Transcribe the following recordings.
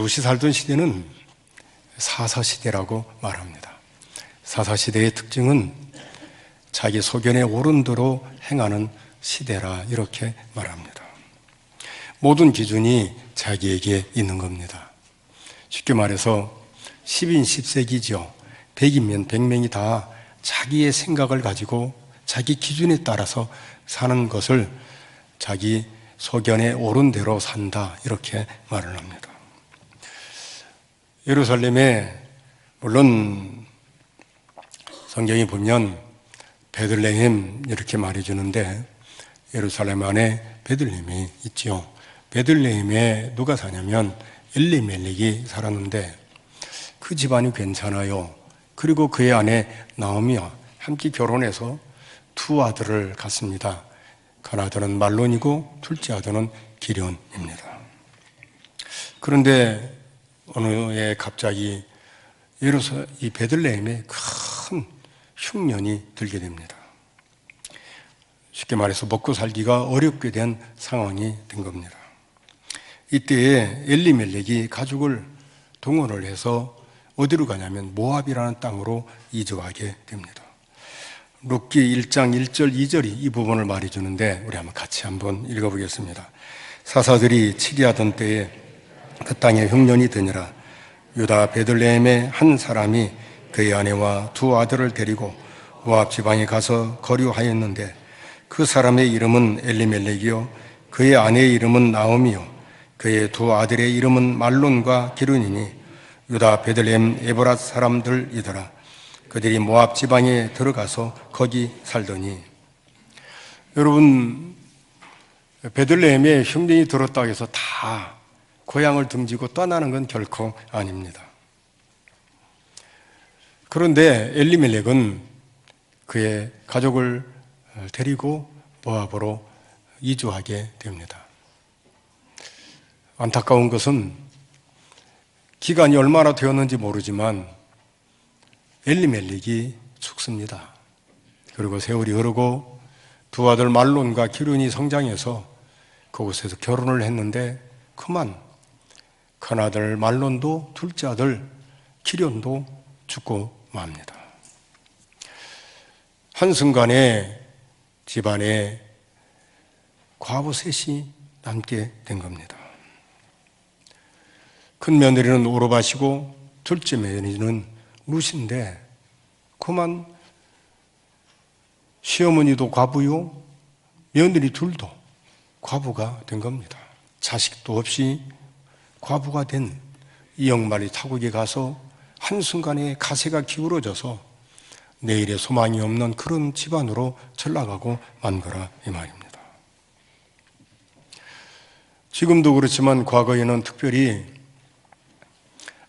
롯이 살던 시대는 사사시대라고 말합니다. 사사시대의 특징은 자기 소견에 옳은 대로 행하는 시대라 이렇게 말합니다. 모든 기준이 자기에게 있는 겁니다. 쉽게 말해서 10인 10색이죠. 100이면 100명이 다 자기의 생각을 가지고 자기 기준에 따라서 사는 것을 자기 소견에 옳은 대로 산다 이렇게 말을 합니다. 예루살렘에 물론 성경이 보면 베들레헴 이렇게 말해주는데 예루살렘 안에 베들레헴이 있죠. 베들레헴에 누가 사냐면 엘리멜렉이 살았는데 그 집안이 괜찮아요. 그리고 그의 아내 나오미와 함께 결혼해서 두 아들을 갖습니다. 큰 아들은 말론이고 둘째 아들은 기련입니다. 그런데 어느 해 갑자기 이 베들레헴에 큰 흉년이 들게 됩니다. 쉽게 말해서 먹고 살기가 어렵게 된 상황이 된 겁니다. 이때에 엘리멜렉이 가족을 동원을 해서 어디로 가냐면 모압이라는 땅으로 이주하게 됩니다. 룻기 1장 1절 2절이 이 부분을 말해주는데 우리 같이 한번 읽어보겠습니다. 사사들이 치리하던 때에 그 땅에 흉년이 드니라. 유다 베들레헴의 한 사람이 그의 아내와 두 아들을 데리고 모압 지방에 가서 거류하였는데 그 사람의 이름은 엘리멜렉이요 그의 아내의 이름은 나오미요 그의 두 아들의 이름은 말론과 기른이니 유다 베들레헴 에브랏 사람들이더라. 그들이 모압 지방에 들어가서 거기 살더니. 여러분, 베들레헴에 흉년이 들었다고 해서 다 고향을 등지고 떠나는 건 결코 아닙니다. 그런데 엘리멜렉은 그의 가족을 데리고 모압으로 이주하게 됩니다. 안타까운 것은 기간이 얼마나 되었는지 모르지만 엘리멜렉이 죽습니다. 그리고 세월이 흐르고 두 아들 말론과 기른이 성장해서 그곳에서 결혼을 했는데 그만 큰아들 말론도 둘째 아들 기련도 죽고 맙니다. 한순간에 집안에 과부 셋이 남게 된 겁니다. 큰 며느리는 오르바시고 둘째 며느리는 룻인데 그만 시어머니도 과부요 며느리 둘도 과부가 된 겁니다. 자식도 없이 과부가 된 이 양말이 타국에 가서 한순간에 가세가 기울어져서 내일의 소망이 없는 그런 집안으로 전락하고 만 거라 이 말입니다. 지금도 그렇지만 과거에는 특별히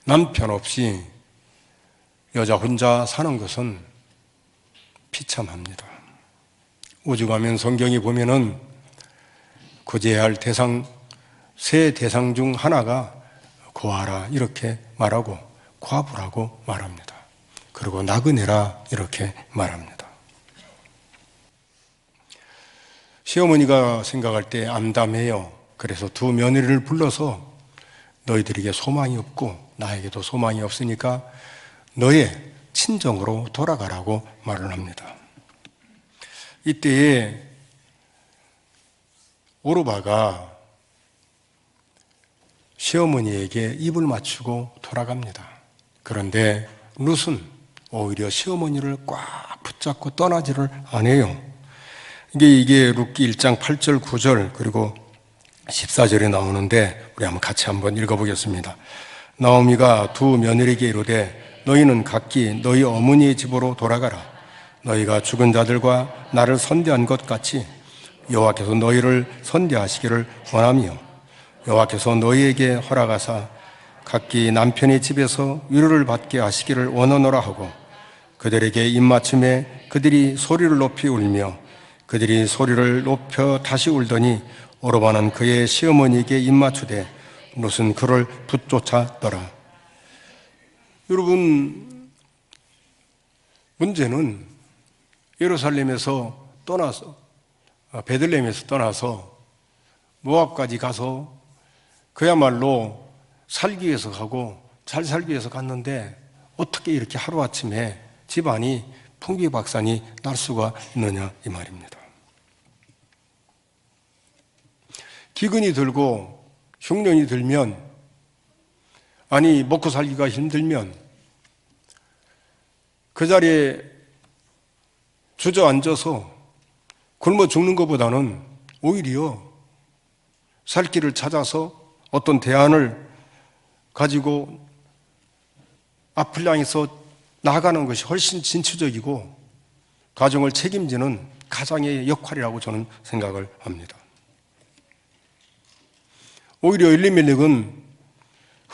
남편 없이 여자 혼자 사는 것은 비참합니다. 오죽하면 성경이 보면은 구제해야 할 대상, 세 대상 중 하나가 고아라 이렇게 말하고 과부라고 말합니다. 그리고 나그네라 이렇게 말합니다. 시어머니가 생각할 때 암담해요. 그래서 두 며느리를 불러서 너희들에게 소망이 없고 나에게도 소망이 없으니까 너의 친정으로 돌아가라고 말을 합니다. 이때에 오르바가 시어머니에게 입을 맞추고 돌아갑니다. 그런데 룻은 오히려 시어머니를 꽉 붙잡고 떠나지를 않아요. 이게 룻기 1장 8절 9절 그리고 14절에 나오는데 우리 같이 한번 읽어보겠습니다. 나오미가 두 며느리에게 이르되 너희는 각기 너희 어머니의 집으로 돌아가라. 너희가 죽은 자들과 나를 선대한 것 같이 여호와께서 너희를 선대하시기를 원하며 여호와께서 너희에게 허락하사 각기 남편의 집에서 위로를 받게 하시기를 원하노라 하고 그들에게 입맞춤에 그들이 소리를 높이 울며 그들이 소리를 높여 다시 울더니 오르바는 그의 시어머니에게 입맞추되 롯은 그를 붙쫓았더라. 여러분, 문제는 예루살렘에서 떠나서, 베들레헴에서 떠나서 모압까지 가서 그야말로 살기 위해서 가고 잘 살기 위해서 갔는데 어떻게 이렇게 하루아침에 집안이 풍비박산이 날 수가 있느냐 이 말입니다. 기근이 들고 흉년이 들면, 아니 먹고 살기가 힘들면 그 자리에 주저앉아서 굶어 죽는 것보다는 오히려 살 길을 찾아서 어떤 대안을 가지고 앞을 향해서 나아가는 것이 훨씬 진취적이고 가정을 책임지는 가장의 역할이라고 저는 생각을 합니다. 오히려 엘리멜렉은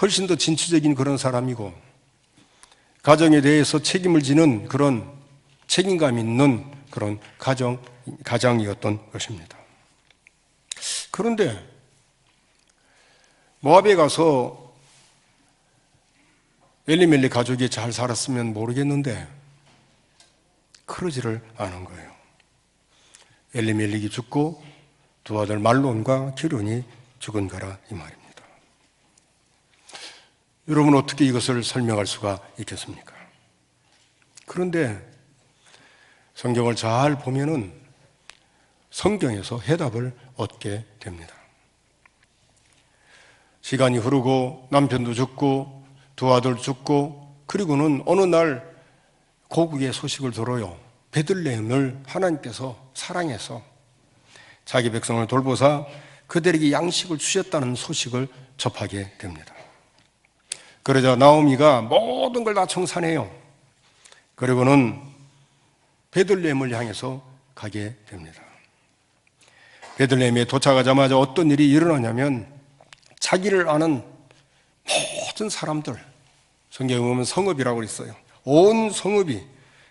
훨씬 더 진취적인 그런 사람이고 가정에 대해서 책임을 지는 그런 책임감 있는 그런 가장이었던 것입니다. 그런데 모압에 가서 엘리멜렉 가족이 잘 살았으면 모르겠는데 그러지를 않은 거예요. 엘리멜렉이 죽고 두 아들 말론과 기론이 죽은 거라 이 말입니다. 여러분 어떻게 이것을 설명할 수가 있겠습니까? 그런데 성경을 잘 보면은 성경에서 해답을 얻게 됩니다. 시간이 흐르고 남편도 죽고 두 아들 죽고 그리고는 어느 날 고국의 소식을 들어요. 베들레헴을 하나님께서 사랑해서 자기 백성을 돌보사 그들에게 양식을 주셨다는 소식을 접하게 됩니다. 그러자 나오미가 모든 걸 다 청산해요. 그리고는 베들레헴을 향해서 가게 됩니다. 베들레헴에 도착하자마자 어떤 일이 일어나냐면 자기를 아는 모든 사람들, 성경에 보면 성읍이라고 있어요. 온 성읍이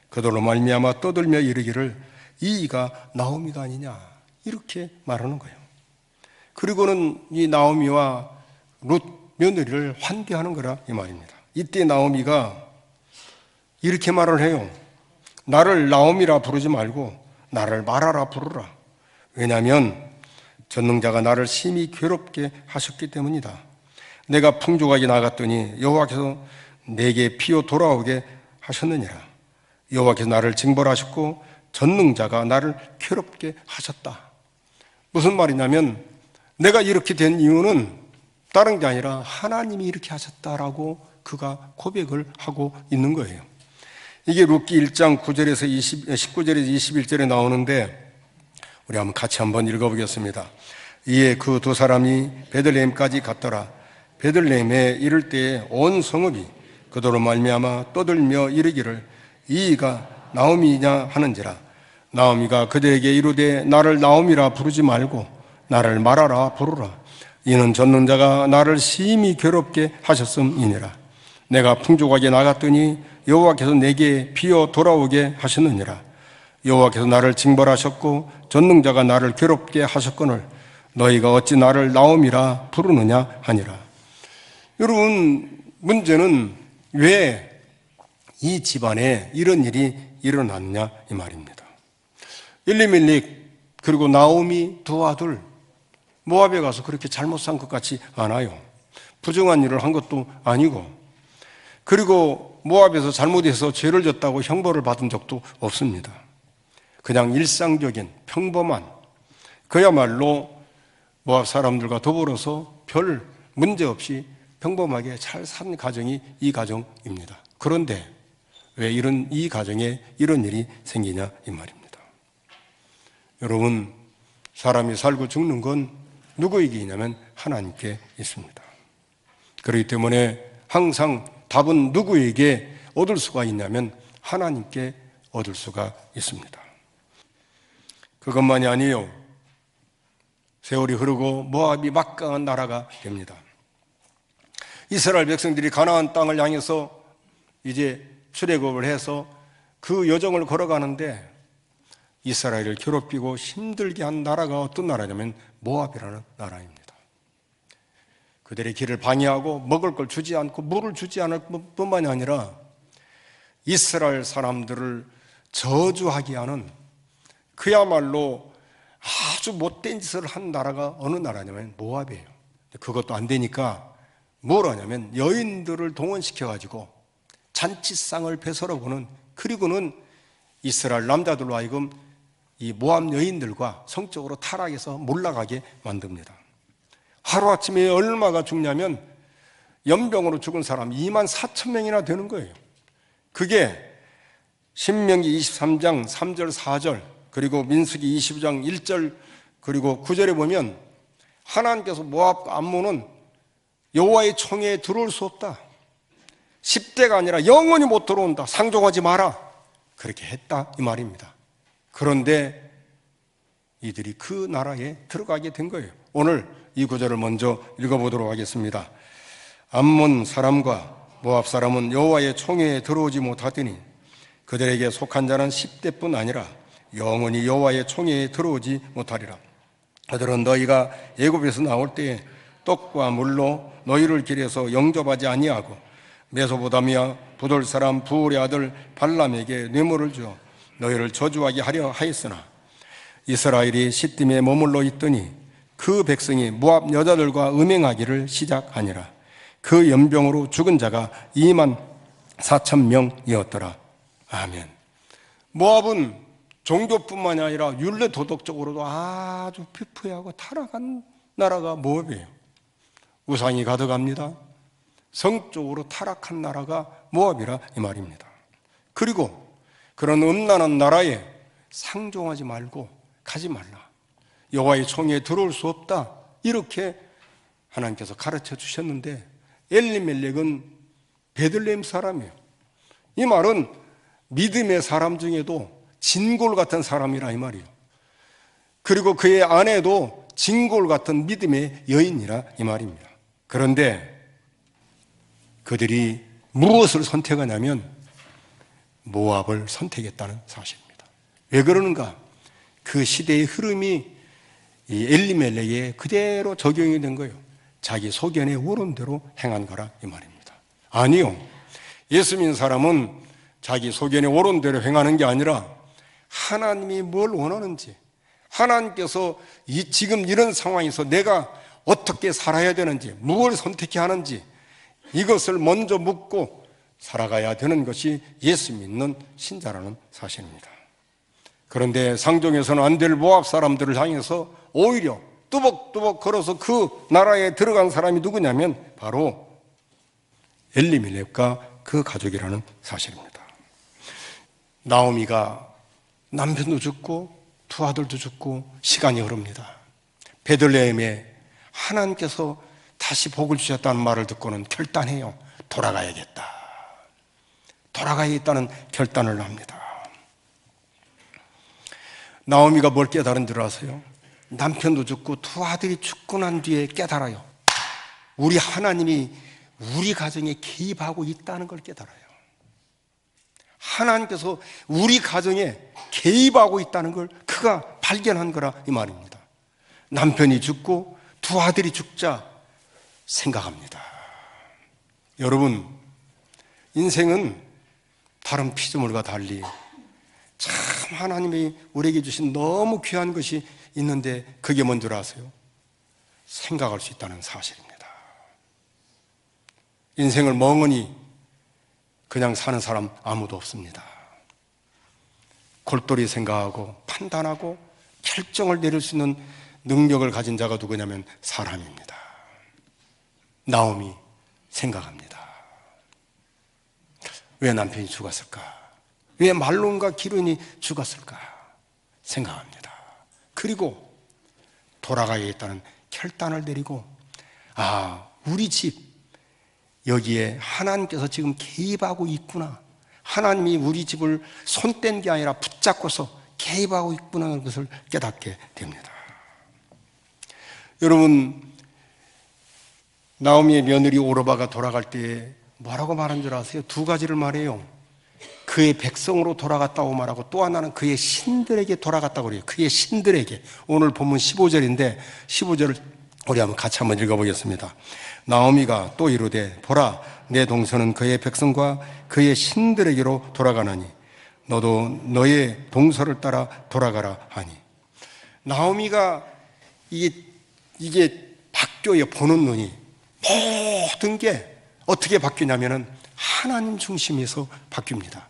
그들로 말미암아 떠들며 이르기를 이가 나오미가 아니냐 이렇게 말하는 거예요. 그리고는 이 나오미와 룻 며느리를 환대하는 거라 이 말입니다. 이때 나오미가 이렇게 말을 해요. 나를 나오미라 부르지 말고 나를 마라라 부르라. 왜냐하면 전능자가 나를 심히 괴롭게 하셨기 때문이다. 내가 풍족하게 나갔더니 여호와께서 내게 피어 돌아오게 하셨느니라. 여호와께서 나를 징벌하셨고 전능자가 나를 괴롭게 하셨다. 무슨 말이냐면 내가 이렇게 된 이유는 다른 게 아니라 하나님이 이렇게 하셨다라고 그가 고백을 하고 있는 거예요. 이게 룻기 1장 9절에서 19절에서 21절에 나오는데 우리 같이 한번 읽어보겠습니다. 이에 그 두 사람이 베들레헴까지 갔더라. 베들레헴에 이를 때에 온 성읍이 그더러 말미암아 떠들며 이르기를 이가 나오미냐 하는지라. 나오미가 그들에게 이르되 나를 나오미라 부르지 말고 나를 마라라 부르라. 이는 전능자가 나를 심히 괴롭게 하셨음이니라. 내가 풍족하게 나갔더니 여호와께서 내게 피어 돌아오게 하셨느니라. 여호와께서 나를 징벌하셨고 전능자가 나를 괴롭게 하셨거늘 너희가 어찌 나를 나오미라 부르느냐 하니라. 여러분 문제는 왜 이 집안에 이런 일이 일어났냐 이 말입니다. 엘리멜렉 그리고 나오미 두 아들 모압에 가서 그렇게 잘못 산 것 같지 않아요. 부정한 일을 한 것도 아니고 그리고 모압에서 잘못해서 죄를 졌다고 형벌을 받은 적도 없습니다. 그냥 일상적인 평범한 그야말로 모압 사람들과 더불어서 별 문제 없이 평범하게 잘 산 가정이 이 가정입니다. 그런데 왜 이 가정에 이런 일이 생기냐 이 말입니다. 여러분 사람이 살고 죽는 건 누구에게 있냐면 하나님께 있습니다. 그렇기 때문에 항상 답은 누구에게 얻을 수가 있냐면 하나님께 얻을 수가 있습니다. 그것만이 아니에요. 세월이 흐르고 모압이 막강한 나라가 됩니다. 이스라엘 백성들이 가나안 땅을 향해서 이제 출애굽을 해서 그 여정을 걸어가는데 이스라엘을 괴롭히고 힘들게 한 나라가 어떤 나라냐면 모압이라는 나라입니다. 그들의 길을 방해하고 먹을 걸 주지 않고 물을 주지 않을 뿐만이 아니라 이스라엘 사람들을 저주하게 하는 그야말로 아주 못된 짓을 한 나라가 어느 나라냐면 모압이에요. 그것도 안 되니까 뭘 하냐면 여인들을 동원시켜가지고 잔치상을 베풀어보는, 그리고는 이스라엘 남자들로 하여금 이 모압 여인들과 성적으로 타락해서 몰락하게 만듭니다. 하루아침에 얼마가 죽냐면 연병으로 죽은 사람 24,000명이나 되는 거예요. 그게 신명기 23장 3절 4절 그리고 민수기 22장 1절 그리고 9절에 보면 하나님께서 모압과 암몬은 여호와의 총회에 들어올 수 없다, 10대가 아니라 영원히 못 들어온다, 상종하지 마라, 그렇게 했다 이 말입니다. 그런데 이들이 그 나라에 들어가게 된 거예요. 오늘 이 구절을 먼저 읽어보도록 하겠습니다. 암몬 사람과 모압 사람은 여호와의 총회에 들어오지 못하더니 그들에게 속한 자는 10대뿐 아니라 영원히 여호와의 총회에 들어오지 못하리라. 그들은 너희가 애굽에서 나올 때에 떡과 물로 너희를 길에서 영접하지 아니하고 메소보다미아 부돌 사람 부울의 아들 발람에게 뇌물을 주어 너희를 저주하게 하려 하였으나 이스라엘이 시딤에 머물러 있더니 그 백성이 모압 여자들과 음행하기를 시작하니라. 그 연병으로 죽은 자가 24,000명이었더라. 아멘. 모압은 종교뿐만이 아니라 율례 도덕적으로도 아주 피폐하고 타락한 나라가 모압이에요. 우상이 가득합니다. 성적으로 타락한 나라가 모압이라 이 말입니다. 그리고 그런 음란한 나라에 상종하지 말고 가지 말라, 여호와의 총회에 들어올 수 없다, 이렇게 하나님께서 가르쳐 주셨는데 엘리멜렉은 베들레헴 사람이에요. 이 말은 믿음의 사람 중에도 진골 같은 사람이라 이 말이에요. 그리고 그의 아내도 진골 같은 믿음의 여인이라 이 말입니다. 그런데 그들이 무엇을 선택하냐면 모압을 선택했다는 사실입니다. 왜 그러는가? 그 시대의 흐름이 이 엘리멜렉에 그대로 적용이 된 거예요. 자기 소견에 오른 대로 행한 거라 이 말입니다. 아니요, 예수 믿는 사람은 자기 소견에 오른 대로 행하는 게 아니라 하나님이 뭘 원하는지, 하나님께서 지금 이런 상황에서 내가 어떻게 살아야 되는지, 무엇을 선택해야 하는지 이것을 먼저 묻고 살아가야 되는 것이 예수 믿는 신자라는 사실입니다. 그런데 상종에서는 안 될 모압 사람들을 향해서 오히려 뚜벅뚜벅 걸어서 그 나라에 들어간 사람이 누구냐면 바로 엘리멜렉과 그 가족이라는 사실입니다. 나오미가 남편도 죽고 두 아들도 죽고 시간이 흐릅니다. 베들레헴에 하나님께서 다시 복을 주셨다는 말을 듣고는 결단해요. 돌아가야겠다. 돌아가야겠다는 결단을 합니다. 나오미가 뭘 깨달은 줄 아세요? 남편도 죽고 두 아들이 죽고 난 뒤에 깨달아요. 우리 하나님이 우리 가정에 개입하고 있다는 걸 깨달아요. 하나님께서 우리 가정에 개입하고 있다는 걸 그가 발견한 거라 이 말입니다. 남편이 죽고 두 아들이 죽자 생각합니다. 여러분, 인생은 다른 피조물과 달리 참 하나님이 우리에게 주신 너무 귀한 것이 있는데 그게 뭔 줄 아세요? 생각할 수 있다는 사실입니다. 인생을 멍하니 그냥 사는 사람 아무도 없습니다. 골똘히 생각하고 판단하고 결정을 내릴 수 있는 능력을 가진 자가 누구냐면 사람입니다. 나오미 생각합니다. 왜 남편이 죽었을까? 왜 말론과 기른이 죽었을까? 생각합니다. 그리고 돌아가야겠다는 결단을 내리고, 우리 집 여기에 하나님께서 지금 개입하고 있구나, 하나님이 우리 집을 손뗀 게 아니라 붙잡고서 개입하고 있구나 하는 것을 깨닫게 됩니다. 여러분, 나오미의 며느리 오르바가 돌아갈 때 뭐라고 말한 줄 아세요? 두 가지를 말해요. 그의 백성으로 돌아갔다고 말하고 또 하나는 그의 신들에게 돌아갔다고 그래요. 그의 신들에게. 오늘 본문 15절인데 15절을 우리 한번 같이 한번 읽어보겠습니다. 나오미가 또 이르되 보라 내 동서는 그의 백성과 그의 신들에게로 돌아가나니 너도 너의 동서를 따라 돌아가라 하니. 나오미가 이게 바뀌어요. 보는 눈이. 모든 게 어떻게 바뀌냐면은 하나님 중심에서 바뀝니다.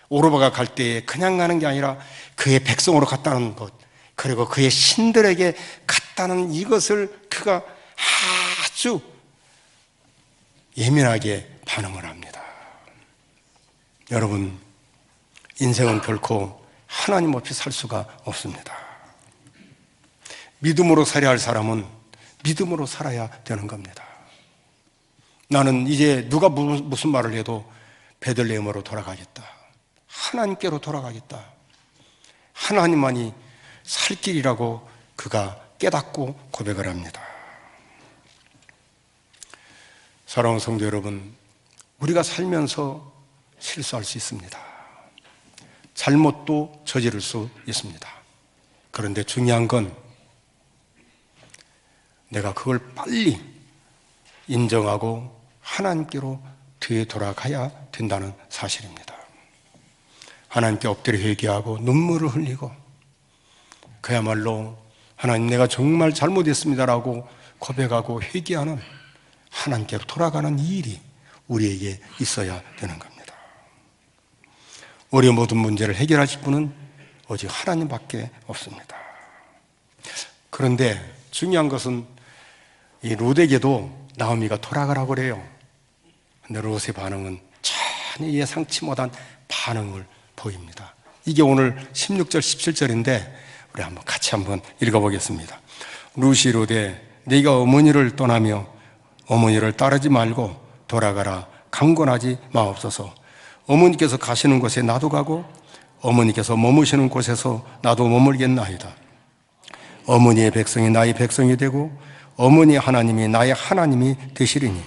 오르바가 갈 때에 그냥 가는 게 아니라 그의 백성으로 갔다는 것, 그리고 그의 신들에게 갔다는 이것을 그가 아주 예민하게 반응을 합니다. 여러분, 인생은 결코 하나님 없이 살 수가 없습니다. 믿음으로 살아야 할 사람은 믿음으로 살아야 되는 겁니다. 나는 이제 누가 무슨 말을 해도 베들레헴으로 돌아가겠다. 하나님께로 돌아가겠다. 하나님만이 살 길이라고 그가 깨닫고 고백을 합니다. 사랑하는 성도 여러분, 우리가 살면서 실수할 수 있습니다. 잘못도 저지를 수 있습니다. 그런데 중요한 건 내가 그걸 빨리 인정하고 하나님께로 뒤에 돌아가야 된다는 사실입니다. 하나님께 엎드려 회개하고 눈물을 흘리고 그야말로 하나님 내가 정말 잘못했습니다라고 고백하고 회개하는 하나님께로 돌아가는 이 일이 우리에게 있어야 되는 겁니다. 우리의 모든 문제를 해결하실 분은 오직 하나님밖에 없습니다. 그런데 중요한 것은 이 룻에게도 나오미가 돌아가라고 그래요. 근데 룻의 반응은 전혀 예상치 못한 반응을 보입니다. 이게 오늘 16절, 17절인데 우리 같이 한번 읽어보겠습니다. 룻이 이르되 네가 어머니를 떠나며 어머니를 따르지 말고 돌아가라. 강권하지 마옵소서. 어머니께서 가시는 곳에 나도 가고 어머니께서 머무시는 곳에서 나도 머물겠나이다. 어머니의 백성이 나의 백성이 되고 어머니 하나님이 나의 하나님이 되시리니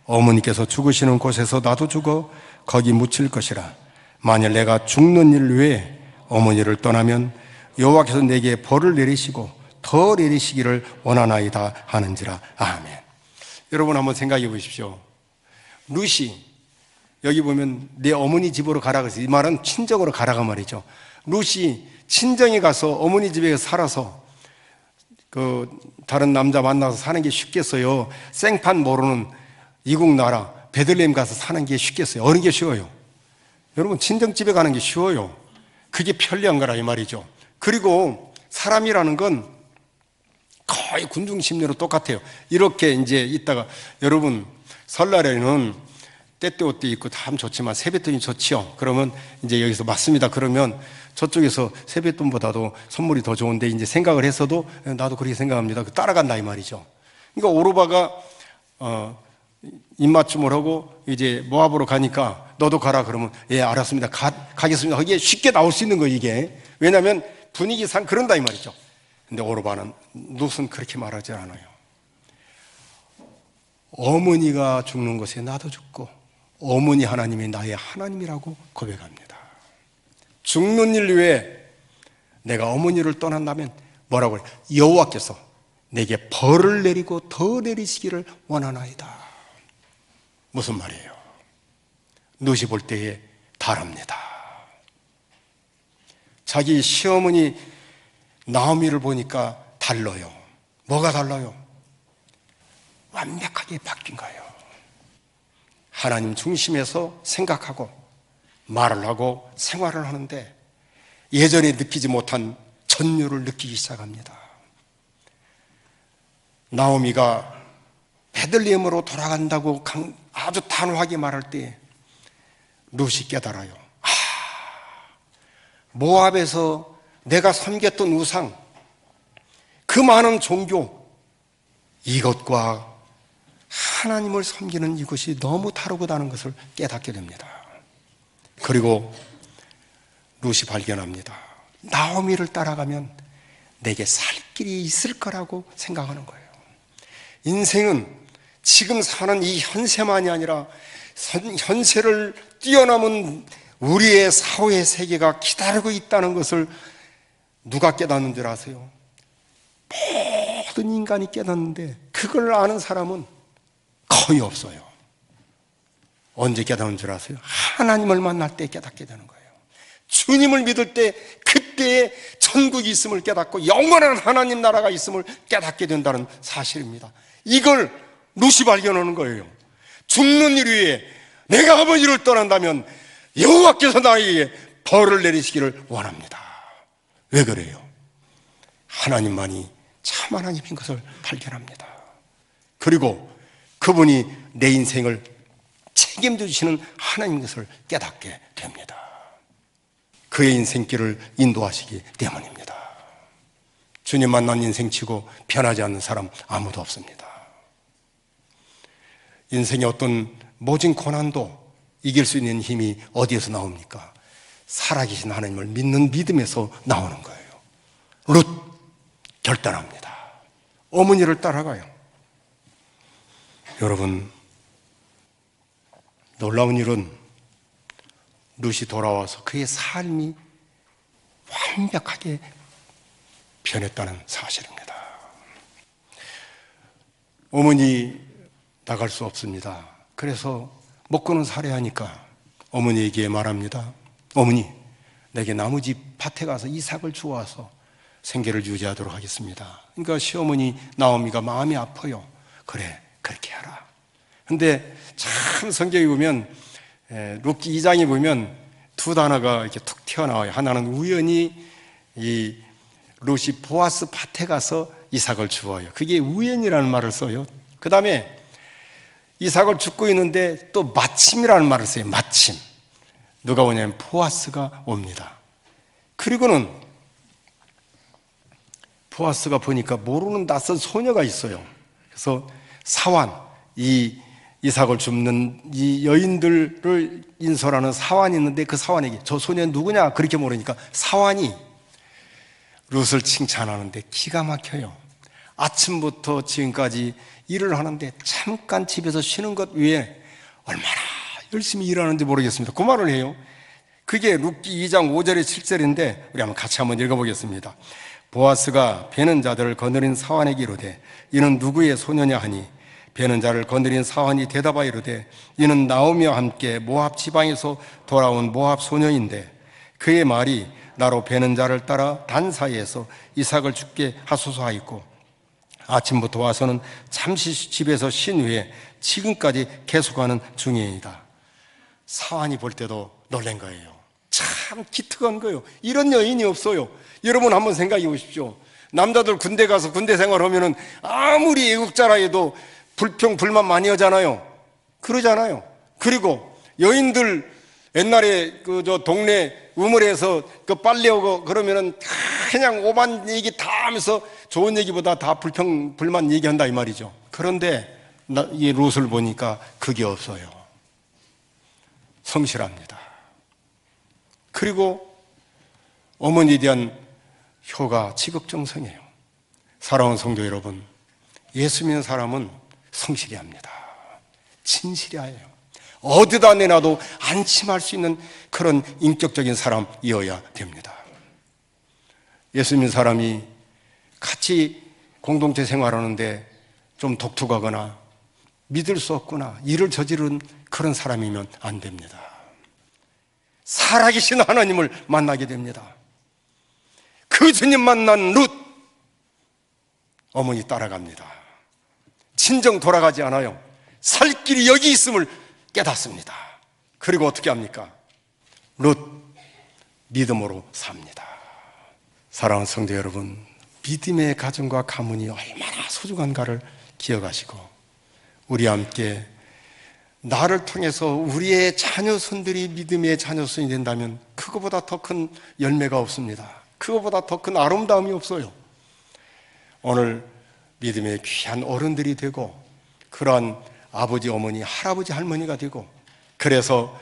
어머니께서 죽으시는 곳에서 나도 죽어 거기 묻힐 것이라. 만일 내가 죽는 일 외에 어머니를 떠나면 여호와께서 내게 벌을 내리시고 더 내리시기를 원하나이다 하는지라. 아멘. 여러분 한번 생각해 보십시오. 룻이 여기 보면 내 어머니 집으로 가라 그래서 이 말은 친정으로 가라가 말이죠. 룻이 친정에 가서 어머니 집에 살아서 다른 남자 만나서 사는 게 쉽겠어요? 생판 모르는 이국 나라 베들레헴 가서 사는 게 쉽겠어요? 어느 게 쉬워요? 여러분 친정집에 가는 게 쉬워요. 그게 편리한 거라 이 말이죠. 그리고 사람이라는 건 거의 군중심리로 똑같아요. 이렇게 이제 있다가 여러분 설날에는 때때옷도 입고 다 하면 좋지만 세뱃돈이 좋지요. 그러면 이제 여기서 맞습니다. 그러면 저쪽에서 세뱃돈보다도 선물이 더 좋은데 이제 생각을 했어도 나도 그렇게 생각합니다. 따라간다 이 말이죠. 그러니까 오르바가 입맞춤을 하고 이제 모압으로 가니까 너도 가라 그러면 예 알았습니다. 가겠습니다. 이게 쉽게 나올 수 있는 거예요 이게. 왜냐하면 분위기상 그런다 이 말이죠. 근데 오르바는 룻은 그렇게 말하지 않아요. 어머니가 죽는 곳에 나도 죽고 어머니 하나님이 나의 하나님이라고 고백합니다. 죽는 일 외에 내가 어머니를 떠난다면 뭐라고 해요? 여호와께서 내게 벌을 내리고 더 내리시기를 원하나이다. 무슨 말이에요? 룻이 볼 때에 다릅니다. 자기 시어머니 나오미를 보니까 달라요. 뭐가 달라요? 완벽하게 바뀐 거예요. 하나님 중심에서 생각하고 말을 하고 생활을 하는데 예전에 느끼지 못한 전율을 느끼기 시작합니다. 나오미가 베들레헴으로 돌아간다고 아주 단호하게 말할 때 룻이 깨달아요. 모압에서 내가 섬겼던 우상, 그 많은 종교, 이것과 하나님을 섬기는 이것이 너무 다르다는 것을 깨닫게 됩니다. 그리고 룻이 발견합니다. 나오미를 따라가면 내게 살 길이 있을 거라고 생각하는 거예요. 인생은 지금 사는 이 현세만이 아니라 현세를 뛰어넘은 우리의 사후의 세계가 기다리고 있다는 것을 누가 깨닫는 줄 아세요? 모든 인간이 깨닫는데 그걸 아는 사람은 거의 없어요. 언제 깨닫는 줄 아세요? 하나님을 만날 때 깨닫게 되는 거예요. 주님을 믿을 때 그때에 천국이 있음을 깨닫고 영원한 하나님 나라가 있음을 깨닫게 된다는 사실입니다. 이걸 룻이 발견하는 거예요. 죽는 일 위에 내가 아버지를 떠난다면 여호와께서 나에게 벌을 내리시기를 원합니다. 왜 그래요? 하나님만이 참 하나님인 것을 발견합니다. 그리고 그분이 내 인생을 책임져 주시는 하나님인 것을 깨닫게 됩니다. 그의 인생길을 인도하시기 때문입니다. 주님 만난 인생치고 변하지 않는 사람 아무도 없습니다. 인생의 어떤 모진 고난도 이길 수 있는 힘이 어디에서 나옵니까? 살아계신 하나님을 믿는 믿음에서 나오는 거예요. 룻 결단합니다. 어머니를 따라가요. 여러분, 놀라운 일은 룻이 돌아와서 그의 삶이 완벽하게 변했다는 사실입니다. 어머니 나갈 수 없습니다. 그래서 먹고는 살아야 하니까 어머니에게 말합니다. 어머니, 내게 나무집 밭에 가서 이삭을 주워와서 생계를 유지하도록 하겠습니다. 그러니까 시어머니 나오미가 마음이 아파요. 그래, 그렇게 하라. 근데 참 성경에 보면 룻기 2장에 보면 두 단어가 이렇게 툭 튀어나와요. 하나는 우연히 이 룻이 보아스 밭에 가서 이삭을 주워요. 그게 우연이라는 말을 써요. 그 다음에 이삭을 줍고 있는데 또 마침이라는 말을 써요. 마침. 누가 오냐면 보아스가 옵니다. 그리고는 보아스가 보니까 모르는 낯선 소녀가 있어요. 그래서 사환, 이 이삭을 줍는 이 여인들을 인솔하는 사환이 있는데 그 사환에게 저 소녀는 누구냐? 그렇게 물으니까 사환이 룻을 칭찬하는데 기가 막혀요. 아침부터 지금까지 일을 하는데 잠깐 집에서 쉬는 것 외에 얼마나 열심히 일하는지 모르겠습니다. 그 말을 해요. 그게 룻기 2장 5절에 7절인데 우리 한번 같이 한번 읽어보겠습니다. 보아스가 베는 자들을 거느린 사환에게 이르되 이는 누구의 소녀냐 하니 베는 자를 거느린 사환이 대답하여 이르되 이는 나오미와 함께 모압 지방에서 돌아온 모압 소녀인데 그의 말이 나로 베는 자를 따라 단 사이에서 이삭을 죽게 하소서 하였고 아침부터 와서는 잠시 집에서 쉰 후에 지금까지 계속하는 중이니이다. 사환이 볼 때도 놀란 거예요. 참 기특한 거예요. 이런 여인이 없어요. 여러분 한번 생각해 보십시오. 남자들 군대 가서 군대 생활하면은 아무리 애국자라 해도 불평 불만 많이 하잖아요. 그러잖아요. 그리고 여인들 옛날에 저 동네 우물에서 그 빨래하고 그러면은 그냥 오만 얘기 다 하면서 좋은 얘기보다 다 불평 불만 얘기한다 이 말이죠. 그런데 이 룻을 보니까 그게 없어요. 성실합니다. 그리고 어머니에 대한 효가 지극정성이에요. 사랑하는 성도 여러분, 예수 믿는 사람은 성실해야 합니다. 진실해야 해요. 어디다 내놔도 안심할 수 있는 그런 인격적인 사람이어야 됩니다. 예수 믿는 사람이 같이 공동체 생활하는데 좀 독특하거나 믿을 수 없구나 일을 저지른 그런 사람이면 안 됩니다. 살아계신 하나님을 만나게 됩니다. 그 주님 만난 룻 어머니 따라갑니다. 친정 돌아가지 않아요. 살 길이 여기 있음을 깨닫습니다. 그리고 어떻게 합니까? 룻 믿음으로 삽니다. 사랑하는 성도 여러분, 믿음의 가정과 가문이 얼마나 소중한가를 기억하시고 우리 함께 나를 통해서 우리의 자녀손들이 믿음의 자녀손이 된다면 그거보다 더 큰 열매가 없습니다. 그거보다 더 큰 아름다움이 없어요. 오늘 믿음의 귀한 어른들이 되고 그러한 아버지, 어머니, 할아버지, 할머니가 되고 그래서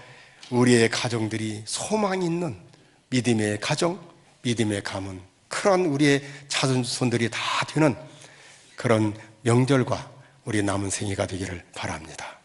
우리의 가정들이 소망이 있는 믿음의 가정, 믿음의 가문, 그런 우리의 자손들이 다 되는 그런 명절과 우리 남은 생애가 되기를 바랍니다.